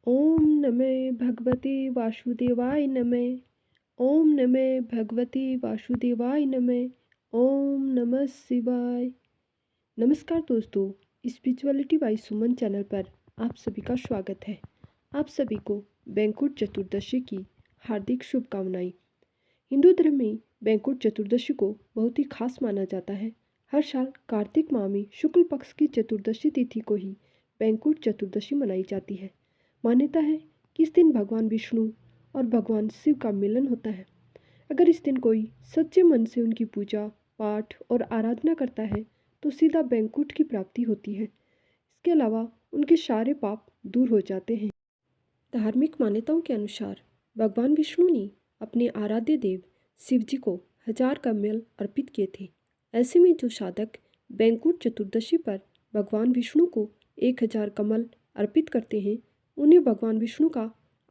ओम नमः भगवते वासुदेवाय नमः। ओम नमः भगवते वासुदेवाय नमः। ओम नमः शिवाय। नमस्कार दोस्तों, स्पिरिचुअलिटी बाय सुमन चैनल पर आप सभी का स्वागत है। आप सभी को बैंकुट चतुर्दशी की हार्दिक शुभकामनाएं। हिंदू धर्म में बैंकुट चतुर्दशी को बहुत ही खास माना जाता है। हर साल कार्तिक माह में शुक्ल पक्ष की चतुर्दशी तिथि को ही बैंकुट चतुर्दशी मनाई जाती है। मान्यता है कि इस दिन भगवान विष्णु और भगवान शिव का मिलन होता है। अगर इस दिन कोई सच्चे मन से उनकी पूजा पाठ और आराधना करता है तो सीधा बैंकुट की प्राप्ति होती है। इसके अलावा उनके सारे पाप दूर हो जाते हैं। धार्मिक मान्यताओं के अनुसार भगवान विष्णु ने अपने आराध्य देव शिव जी को 1000 कमल अर्पित किए थे। ऐसे में जो साधक बैंकुट चतुर्दशी पर भगवान विष्णु को 1000 कमल अर्पित करते हैं उन्हें भगवान विष्णु का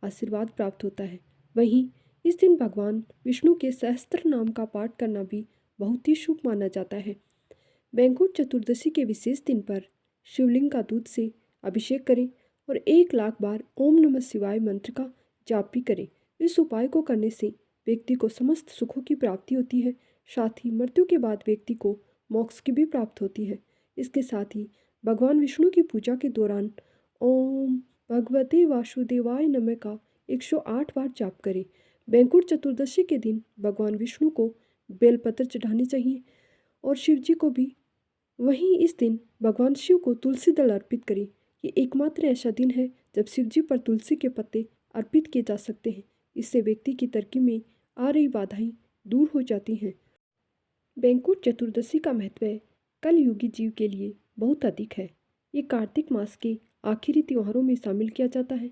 आशीर्वाद प्राप्त होता है। वहीं इस दिन भगवान विष्णु के सहस्त्र नाम का पाठ करना भी बहुत ही शुभ माना जाता है। बैंकुट चतुर्दशी के विशेष दिन पर शिवलिंग का दूध से अभिषेक करें और 1,00,000 बार ओम नमः शिवाय मंत्र का जाप भी करें। इस उपाय को करने से व्यक्ति को समस्त सुखों की प्राप्ति होती है। साथ ही मृत्यु के बाद व्यक्ति को मोक्ष की भी प्राप्त होती है। इसके साथ ही भगवान विष्णु की पूजा के दौरान ओम भगवते वासुदेवाय नमः का 108 बार जाप करें। बैंकुट चतुर्दशी के दिन भगवान विष्णु को बेलपत्र चढ़ानी चाहिए और शिव जी को भी। वहीं इस दिन भगवान शिव को तुलसी दल अर्पित करें। ये एकमात्र ऐसा दिन है जब शिव जी पर तुलसी के पत्ते अर्पित किए जा सकते हैं। इससे व्यक्ति की तरक्की में आ रही बाधाएं दूर हो जाती हैं। बैंकुट चतुर्दशी का महत्व कलयुगी जीव के लिए बहुत अधिक है। ये कार्तिक मास के आखिरी त्योहारों में शामिल किया जाता है।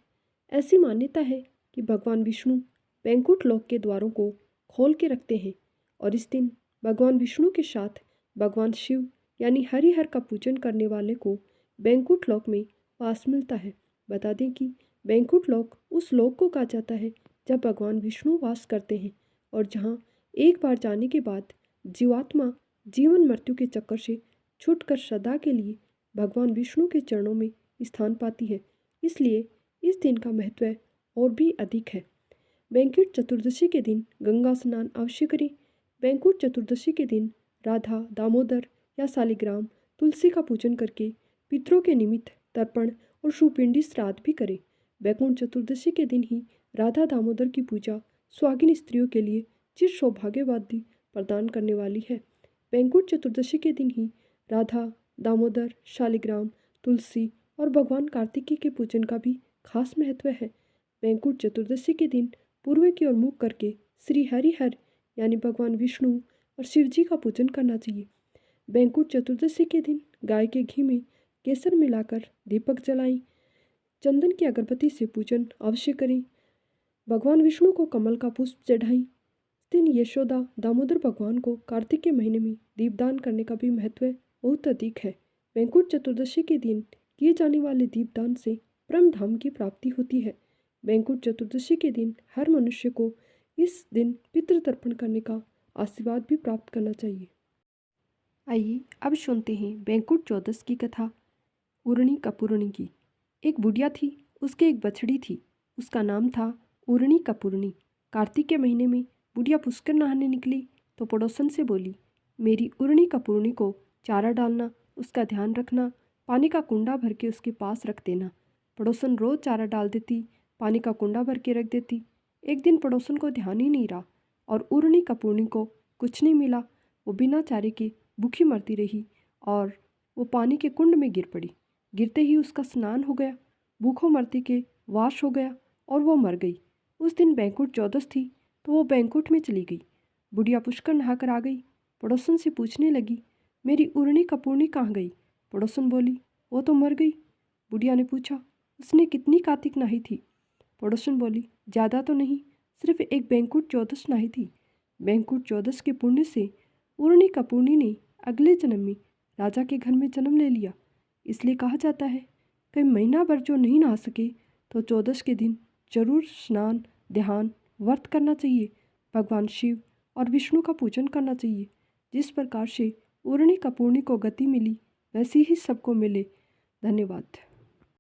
ऐसी मान्यता है कि भगवान विष्णु बैंकुट लोक के द्वारों को खोल के रखते हैं और इस दिन भगवान विष्णु के साथ भगवान शिव यानी हरिहर का पूजन करने वाले को बैंकुट लोक में वास मिलता है। बता दें कि बैंकुट लोक उस लोक को कहा जाता है जब भगवान विष्णु वास करते हैं और जहाँ एक बार जाने के बाद जीवात्मा जीवन मृत्यु के चक्कर से छूटकर सदा के लिए भगवान विष्णु के चरणों में स्थान पाती है। इसलिए इस दिन का महत्व और भी अधिक है। बैंकुट चतुर्दशी के दिन गंगा स्नान अवश्य करें। बैंकुट चतुर्दशी के दिन राधा दामोदर या शालिग्राम तुलसी का पूजन करके पितरों के निमित्त तर्पण और सुपिंडी श्राद्ध भी करें। बैंकुट चतुर्दशी के दिन ही राधा दामोदर की पूजा सुहागिन स्त्रियों के लिए चिर सौभाग्यवादी प्रदान करने वाली है। बैंकुट चतुर्दशी के दिन ही राधा दामोदर शालिग्राम तुलसी और भगवान कार्तिकेय के पूजन का भी खास महत्व है। बैंकुट चतुर्दशी के दिन पूर्व की ओर मुख करके श्री हरिहर यानी भगवान विष्णु और शिव जी का पूजन करना चाहिए। बैंकुट चतुर्दशी के दिन गाय के घी में केसर मिलाकर दीपक जलाएं। चंदन की अगरबत्ती से पूजन अवश्य करें। भगवान विष्णु को कमल का पुष्प चढ़ाएं। दिन यशोदा दामोदर भगवान को कार्तिक के महीने में दीपदान करने का भी महत्व बहुत अधिक है। बैंकुट चतुर्दशी के दिन किए जाने वाले दीपदान से परम धाम की प्राप्ति होती है। बैंकुट चतुर्दशी के दिन हर मनुष्य को इस दिन पितृतर्पण करने का आशीर्वाद भी प्राप्त करना चाहिए। आइए अब सुनते हैं बैंकुट चौदस की कथा। उरणी कपूरणी की। एक बुढ़िया थी, उसके एक बछड़ी थी। उसका नाम था उरणी कपूरणी। कार्तिक के महीने में बुढ़िया पुष्कर नहाने निकली तो पड़ोसन से बोली, मेरी उरणी कपूरणी को चारा डालना, उसका ध्यान रखना, पानी का कुंडा भर के उसके पास रख देना। पड़ोसन रोज चारा डाल देती, पानी का कुंडा भर के रख देती। एक दिन पड़ोसन को ध्यान ही नहीं रहा और उरणी कपूरणी को कुछ नहीं मिला। वो बिना चारे के भूखी मरती रही और वो पानी के कुंड में गिर पड़ी। गिरते ही उसका स्नान हो गया, भूखों मरते के वाश हो गया और वो मर गई। उस दिन बैंकुट चौदस थी तो वो बैंकुट में चली गई। बुढ़िया पुष्कर नहाकर आ गई। पड़ोसन से पूछने लगी, मेरी उरणी कपूरणी कहाँ गई? पड़ोसन बोली, वो तो मर गई। बुढ़िया ने पूछा, उसने कितनी कार्तिक नहाई थी? पड़ोसन बोली, ज़्यादा तो नहीं, सिर्फ एक बैंकुट चौदस नहाई थी। बैंकुट चौदस के पुण्य से उरणी कपूरणी ने अगले जन्म में राजा के घर में जन्म ले लिया। इसलिए कहा जाता है कि महीना भर जो नहीं नहा सके तो चौदस के दिन जरूर स्नान ध्यान व्रत करना चाहिए। भगवान शिव और विष्णु का पूजन करना चाहिए। जिस प्रकार से उरणी कपूरणी को गति मिली वैसी ही सबको मिले। धन्यवाद।